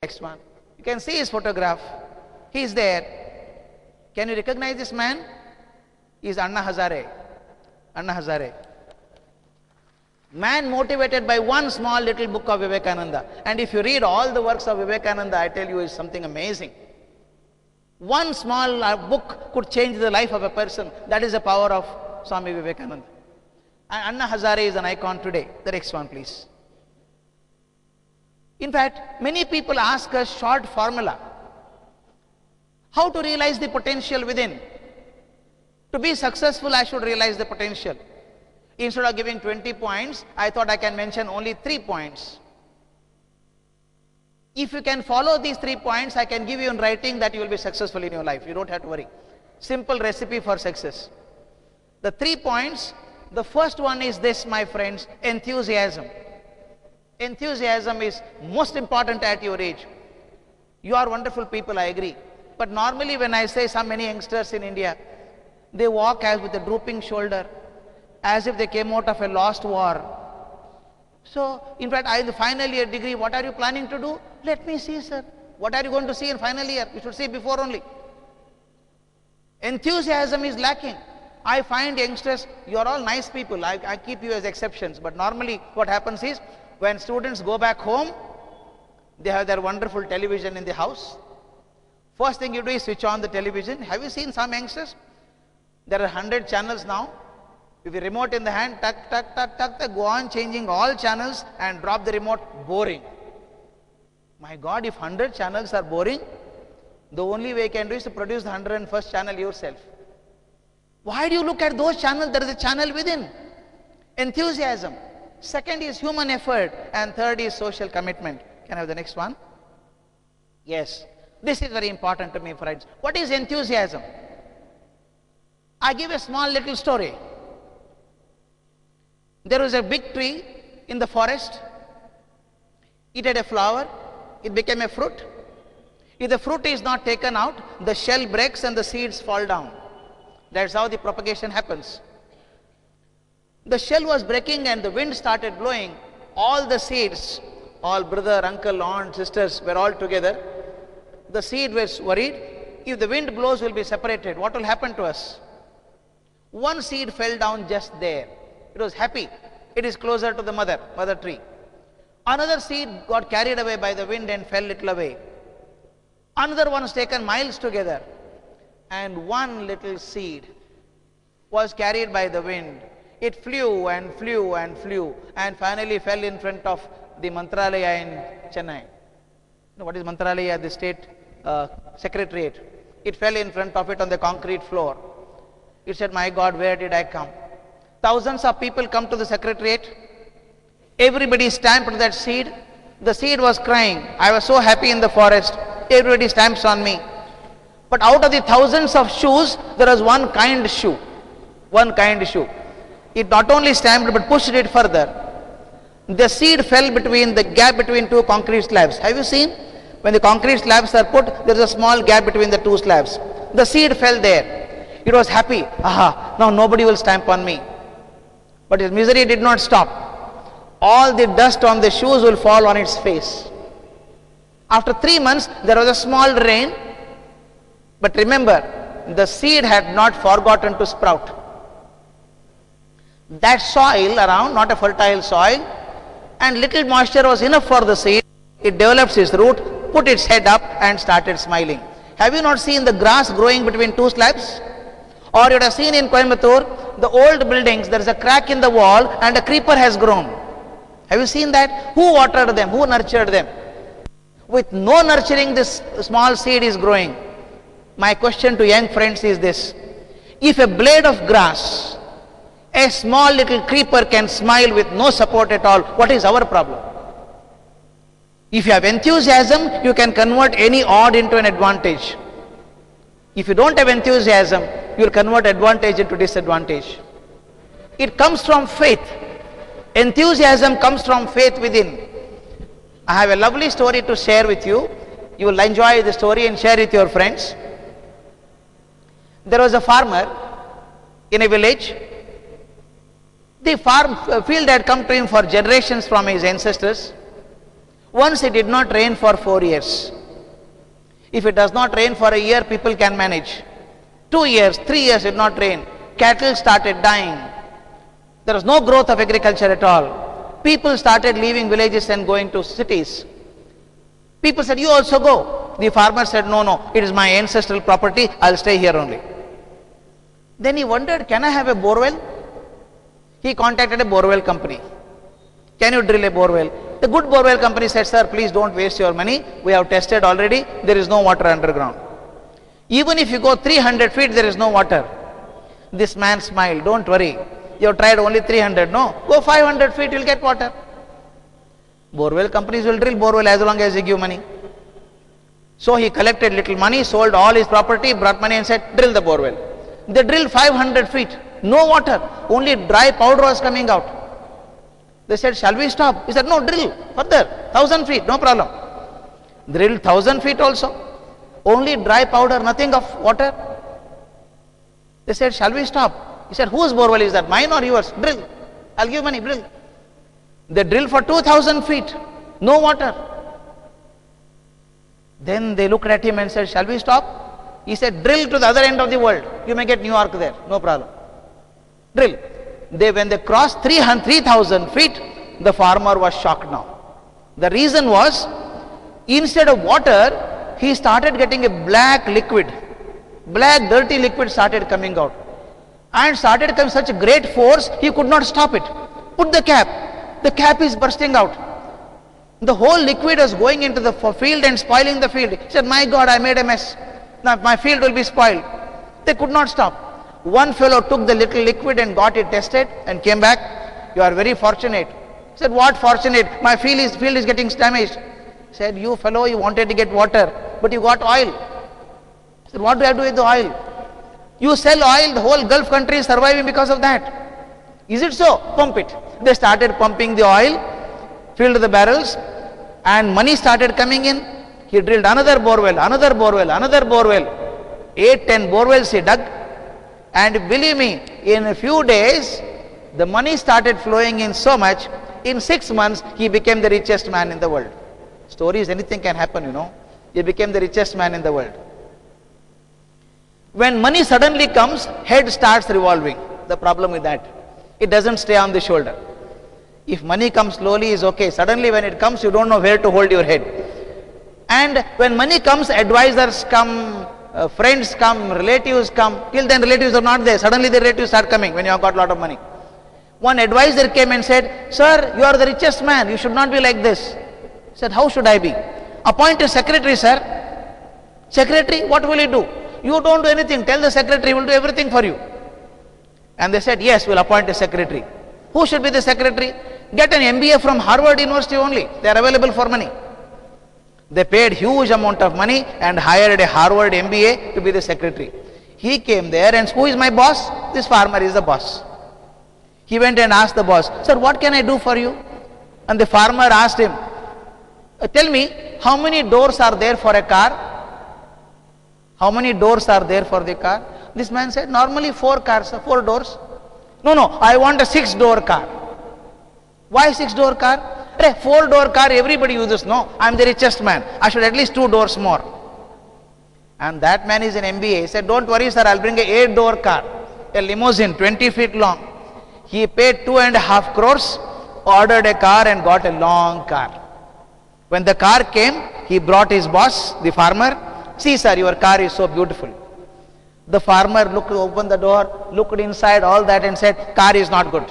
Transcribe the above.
Next one. You can see his photograph. He is there. Can you recognize this man? He is Anna Hazare. Anna Hazare. Man motivated by one small little book of Vivekananda. And if you read all the works of Vivekananda, I tell you, it's something amazing. One small book could change the life of a person. That is the power of Swami Vivekananda. And Anna Hazare is an icon today. The next one, please. In fact, many people ask us short formula. How to realize the potential within? To be successful, I should realize the potential. Instead of giving 20 points, I thought I can mention only 3 points. If you can follow these 3 points, I can give you in writing that you will be successful in your life. You don't have to worry. Simple recipe for success. The 3 points, the first one is this, my friends, enthusiasm. Enthusiasm is most important at your age. You are wonderful people, I agree. But normally when I say so many youngsters in India, they walk as with a drooping shoulder, as if they came out of a lost war. So, in fact, in the final year degree, what are you planning to do? Let me see, sir. What are you going to see in final year? You should see before only. Enthusiasm is lacking. I find youngsters, you are all nice people. I keep you as exceptions. But normally what happens is, when students go back home, they have their wonderful television in the house. First thing you do is switch on the television. Have you seen some youngsters? There are 100 channels now. With the remote in the hand, tuck, tuck, tuck, tuck, tuck, go on changing all channels and drop the remote. Boring. My God, if 100 channels are boring, the only way you can do is to produce the 101st channel yourself. Why do you look at those channels? There is a channel within. Enthusiasm. Second is human effort. And third is social commitment. Can I have the next one? Yes. This is very important to me, friends. What is enthusiasm? I give a small little story. There was a big tree in the forest. It had a flower. It became a fruit. If the fruit is not taken out, the shell breaks and the seeds fall down. That's how the propagation happens. The shell was breaking and the wind started blowing. All the seeds, all brother, uncle, aunt, sisters were all together. The seed was worried. If the wind blows, we'll be separated. What will happen to us? One seed fell down just there. It was happy. It is closer to the mother tree. Another seed got carried away by the wind and fell little away. Another one was taken miles together. And one little seed was carried by the wind. It flew and flew and flew and finally fell in front of the Mantralaya in Chennai. You know what is Mantralaya? The state secretariat. It fell in front of it on the concrete floor. It said, my God, where did I come? Thousands of people come to the secretariat. Everybody stamped that seed. The seed was crying. I was so happy in the forest. Everybody stamps on me. But out of the thousands of shoes, there was one kind shoe. One kind shoe. It not only stamped but pushed it further. The seed fell between the gap between two concrete slabs. Have you seen? When the concrete slabs are put, there is a small gap between the two slabs. The seed fell there. It was happy. Aha, now nobody will stamp on me. But his misery did not stop. All the dust on the shoes will fall on its face. After 3 months, there was a small rain. But remember, the seed had not forgotten to sprout. That soil around, not a fertile soil, and little moisture was enough for the seed. It develops its root, put its head up and started smiling. Have you not seen the grass growing between two slabs? Or you would have seen in Coimbatore, the old buildings, there is a crack in the wall and a creeper has grown. Have you seen that? Who watered them? Who nurtured them? With no nurturing, this small seed is growing. My question to young friends is this. If a blade of grass, a small little creeper can smile with no support at all, what is our problem? If you have enthusiasm, you can convert any odd into an advantage. If you don't have enthusiasm, you will convert advantage into disadvantage. It comes from faith. Enthusiasm comes from faith within. I have a lovely story to share with you. You will enjoy the story and share with your friends. There was a farmer in a village. The field had come to him for generations from his ancestors. Once it did not rain for 4 years. If it does not rain for a year, people can manage. 2 years, 3 years did not rain. Cattle started dying. There was no growth of agriculture at all. People started leaving villages and going to cities. People said, you also go. The farmer said, no, no, it is my ancestral property, I'll stay here only. Then he wondered, can I have a borewell? He contacted a borewell company. Can you drill a borewell? The good borewell company said, sir, please don't waste your money. We have tested already, there is no water underground. Even if you go 300 feet, there is no water. This man smiled, don't worry. You have tried only 300, no? Go 500 feet, you'll get water. Borewell companies will drill borewell as long as they give money. So he collected little money, sold all his property, brought money and said, drill the borewell. They drilled 500 feet, no water, only dry powder was coming out. They said, shall we stop? He said, no, drill further, 1000 feet, no problem. Drilled 1000 feet also, only dry powder, nothing of water. They said, shall we stop? He said, whose borewell is that, mine or yours? Drill, I'll give money, drill. They drilled for 2000 feet, no water. Then they looked at him and said, shall we stop? He said, drill to the other end of the world. You may get New York there, no problem. Drill. When they crossed 3,000 feet, the farmer was shocked now. The reason was, instead of water, he started getting a black liquid. Black dirty liquid started coming out. And started coming such a great force, he could not stop it. Put the cap is bursting out. The whole liquid was going into the field and spoiling the field. He said, my God, I made a mess. Now my field will be spoiled. They could not stop. One fellow took the little liquid and got it tested and came back. You are very fortunate. He said, what fortunate? My field is getting damaged. He said, you fellow, you wanted to get water, but you got oil. He said, what do I do with the oil? You sell oil, the whole Gulf country is surviving because of that. Is it so? Pump it. They started pumping the oil, filled the barrels, and money started coming in. He drilled another borewell, another borewell, another borewell. 8-10 borewells he dug. And believe me, in a few days, the money started flowing in so much, in 6 months, he became the richest man in the world. Stories, anything can happen, you know. He became the richest man in the world. When money suddenly comes, head starts revolving. The problem with that, it doesn't stay on the shoulder. If money comes slowly is okay. Suddenly when it comes, you don't know where to hold your head. And when money comes, advisors come, friends come, relatives come. Till then relatives are not there. Suddenly the relatives start coming when you have got a lot of money. One advisor came and said, sir, you are the richest man. You should not be like this. He said, how should I be? Appoint a secretary, sir. Secretary, what will he do? You don't do anything. Tell the secretary, he will do everything for you. And they said, yes, we'll appoint a secretary. Who should be the secretary? Get an MBA from Harvard University only. They are available for money. They paid huge amount of money and hired a Harvard MBA to be the secretary. He came there and who is my boss? This farmer is the boss. He went and asked the boss, sir, what can I do for you? And the farmer asked him, tell me, how many doors are there for a car? How many doors are there for the car? This man said, normally 4 cars, 4 doors. No, I want a 6-door car. Why 6-door car? 4-door car everybody uses. No, I am the richest man. I should at least 2 doors more. And that man is an MBA. He said, don't worry sir, I'll bring a 8-door car. A limousine, 20 feet long. He paid 2.5 crores, ordered a car and got a long car. When the car came, he brought his boss, the farmer. See sir, your car is so beautiful. The farmer opened the door, looked inside all that and said, car is not good.